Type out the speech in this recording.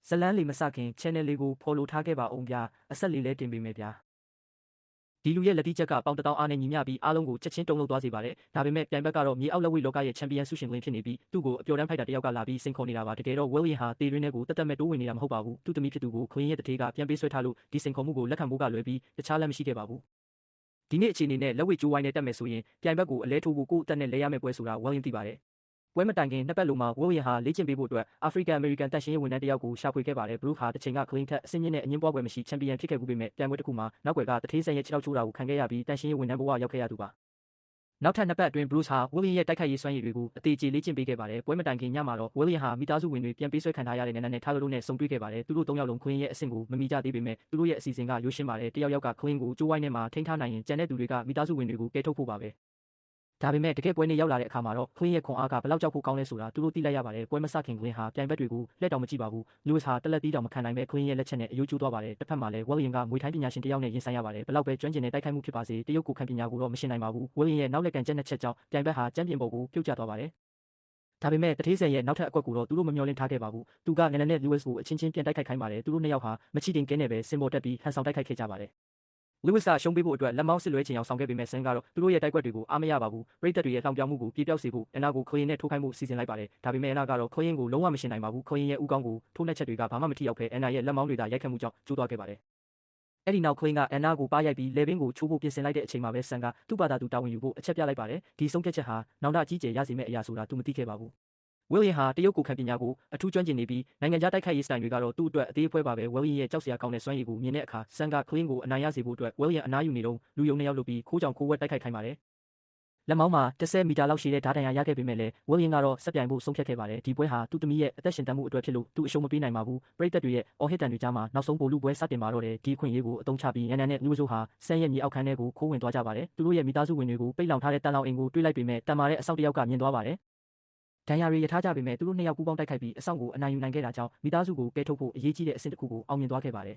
ဇလန်းလေးမစခင် channel လေးကို follow ထားခဲ့ပါအောင်ဗျာအဆက်လေးလဲတင်ပေးမယ်ဗျာဒီလူရဲ့လက်တီးချက်ကပေါင်တထောင်အားနဲ့ညီမျှပြီးအားလုံးကိုချက်ချင်းတုံ့လှုပ်သွားစေပါတယ်ဒါပေမဲ့ပြိုင်ဘက်ကတော့မြေအောက်လက်ဝှေ့လောကရဲ့ချန်ပီယံဆုရှင်ကွင်းဖြစ်နေပြီးသူ့ကိုအပျော်တမ်းဖိုက်တာတယောက်ကလာပြီးစိန်ခေါ်နေတာပါတကယ်တော့ William ဟာတေရင်းထဲကိုတက်တက်မဲ့တိုးဝင်နေတာမဟုတ်ပါဘူးသူ့သမီးဖြစ်သူကိုခွင်းရဲ့တထေးကပြန်ပေးဆွဲထားလို့ဒီစိန်ခေါ်မှုကိုလက်ခံဖို့ကလွယ်ပြီးတခြားလက်မရှိခဲ့ပါဘူးဒီနေ့အခြေအနေနဲ့လက်ဝှေ့ကျိုးဝိုင်းနဲ့တက်မယ်ဆိုရင်ပြိုင်ဘက်ကိုအလဲထိုးဖို့ကိုယ့်အသက်နဲ့လဲရမယ့်ပွဲဆိုတာ William သိပါတယ်ပွဲမတိုင်ခင်နှစ်ပတ်လုံးမှာ William ဟာလေ့ကျင့်ပေးဖို့အတွက် African American တန်ရှင်းရေးဝန်ထမ်းတယောက်ကိုရှာဖွေခဲ့ပါတယ်။ Brooke ဟာတစ်ချိန်က Clean ထက်အဆင့်မြင့်တဲ့အငင်းပွားပွဲမရှိချန်ပီယံဖြစ်ခဲ့မှုပေမဲ့ပြိုင်ပွဲတစ်ခုမှာနောက်ွယ်ကတထေးဆန်ရဲ့ခြေထောက်ချိုးတာကိုခံခဲ့ရပြီးတန်ရှင်းရေးဝန်ထမ်းဘဝရောက်ခဲ့ရသူပါ။နောက်ထပ်နှစ်ပတ်အတွင်း Bruce ဟာ William ရဲ့တိုက်ခိုက်ရေးစွမ်းရည်တွေကိုအသေးချေလေ့ကျင့်ပေးခဲ့ပါတယ်။ပွဲမတိုင်ခင်ညမှာတော့ William ဟာမိသားစုဝင်တွေပြန်ပေးဆွဲခံထားရတဲ့နန်းနန်းနဲ့ထားလို့နဲ့ဆုံတွေ့ခဲ့ပါတယ်။သူတို့၃ယောက်လုံး Clean ရဲ့အဆင့်ကိုမမီကြသေးပေမဲ့သူတို့ရဲ့အစီအစဉ်ကရိုးရှင်းပါတယ်။တယောက်ယောက်က Clean ကိုကျိုးဝိုင်းထဲမှာထိန်းထားနိုင်ရင်ကျန်တဲ့သူတွေကမိသားစုဝင်တွေကိုကယ်ထုတ်ဖို့ပါပဲ။ဒါပေမဲ့တကယ်ပွဲနေ့ရောက်လာတဲ့အခါမှာတော့ Clean ရဲ့ခွန်အားကဘယ်လောက်ကြောက်ဖို့ကောင်းလဲဆိုတာသူတို့သိလိုက်ရပါတယ်ပွဲမစခင် Clean ဟာပြိုင်ဘက်တွေကိုလက်တောင်မကြည့်ပါဘူး Lewis ဟာတလက်တီးတောင်မခံနိုင်ပဲ Clean ရဲ့လက်ချက်နဲ့အယိုးကျိုးသွားပါတယ်တစ်ဖက်မှာလည်း William ကငွေထိုင်းပညာရှင်တယောက်နဲ့ရင်ဆိုင်ရပါတယ်ဘယ်လောက်ပဲကျွမ်းကျင်တဲ့တိုက်ခိုက်မှုဖြစ်ပါစေတရုတ်ကိုခံပညာကိုတော့မရှင်းနိုင်ပါဘူး William ရဲ့နောက်လက်ကန်ချက်နှစ်ချက်ကြောင့်ပြိုင်ဘက်ဟာချန်ပီယံဘော်ကိုပြုတ်ကျသွားပါတယ်ဒါပေမဲ့တထေးဆယ်ရဲ့နောက်ထပ်အကွက်ကိုတော့သူတို့မမျှော်လင့်ထားခဲ့ပါဘူးသူကနန်းနန်းနဲ့ Lewis ကိုအချင်းချင်းပြန်တိုက်ခိုက်ခိုင်းပါတယ်သူတို့နှစ်ယောက်ဟာမချီတင်ကဲနဲ့ပဲစင်ပေါ်တက်ပြီးဟန်ဆောင်တိုက်ခိုက်ခဲ့ကြပါတယ်Lewis ကရှုံးပေးဖို့အတွက်လက်မောင်းစစ်လွဲချင်အောင်ဆောင်ခဲ့ပေမဲ့ဆန်ကတော့သူတို့ရဲ့တိုက်ကွက်တွေကိုအားမရပါဘူးပရိသတ်တွေရဲ့လှောင်ပြောင်းမှုကိုပြေပြောက်စေဖို့အနာကိုခရင်နဲ့ထိုးခိုင်းမှုစီစဉ်လိုက်ပါတယ်ဒါပေမဲ့အနာကတော့ခရင်ကိုလုံးဝမရှင်းနိုင်ပါဘူးခရင်ရဲ့ဥကောင်းကိုထိုးနှက်ချက်တွေကဘာမှမထိရောက်ဘဲအနာရဲ့လက်မောင်းတွေသာရိုက်ခတ်မှုကြောင့်ကျိုးသွားခဲ့ပါတယ်အဲ့ဒီနောက်ခရင်ကအနာကိုပါရိုက်ပြီးလေဘင်းကိုချိုးဖို့ပြင်ဆင်လိုက်တဲ့အချိန်မှာပဲဆန်ကသူ့ဘာသာသူတာဝန်ယူဖို့အချက်ပြလိုက်ပါတယ်ဒီဆုံးဖြတ်ချက်ဟာနောင်တအကြီးကျယ်ရစေမယ့်အရာဆိုတာသူမသိခဲ့ပါဘူးWilliam ဟာတရုတ်ကိုခံပညာကိုအထူးကျွမ်းကျင်နေပြီးနိုင်ငံခြားတိုက်ခိုက်ရေးစတိုင်တွေကတော့သူ့အတွက်အသေးအဖွဲပါပဲ William ရဲ့ကြောက်စရာကောင်းတဲ့စွမ်းရည်ကိုမြင်တဲ့အခါဆန်က Clean ကိုအနိုင်ရစေဖို့အတွက် William အနားယူနေတော့လူယုံနှစ်ယောက်လုပ်ပြီးခိုးကြောင်ခိုးဝက်တိုက်ခိုက်ခိုင်းပါတယ်လက်မောင်းမှာ10မီတာလောက်ရှည်တဲ့ဓာတ်ဒဏ်ရာရခဲ့ပေမဲ့လည်း William ကတော့ဆက်ပြိုင်ဖို့ဆုံးဖြတ်ခဲ့ပါတယ်ဒီပွဲဟာသူ့သမီးရဲ့အသက်ရှင်တန်မှုအတွက်ဖြစ်လို့သူအရှုံးမပေးနိုင်ပါဘူးပရိသတ်တွေရဲ့အော်ဟစ်တန်တွေကြားမှာနောက်ဆုံးပိုလူပွဲစတင်ပါတော့တယ်ဒီအခွင့်အရေးကိုအသုံးချပြီးနန်းနန်းနဲ့ Lewis ဟာဆန်ရဲ့မြေအောက်ခန်းထဲကိုခိုးဝင်သွားကြပါတယ်သူတို့ရဲ့မိသားစုဝင်တွေကိုပိတ်လောင်ထားတဲ့တန်လောင်အိမ်ကိုတွေးလိုက်ပေမဲ့တန်မာတဲ့အဆောက်တစ်ယောက်ကမြင်သွားပါတယ်ဒဏ်ရာတွေရထားကြပေမဲ့သူတို့နှစ်ယောက်ပူးပေါင်းတိုက်ခိုက်ပြီးအဆောင်ကိုအနိုင်ယူနိုင်ခဲ့တာကြောင့်မိသားစုကိုကဲထုတ်ဖို့အရေးကြီးတဲ့အဆင့်တစ်ခုကိုအောင်မြင်သွားခဲ့ပါတယ်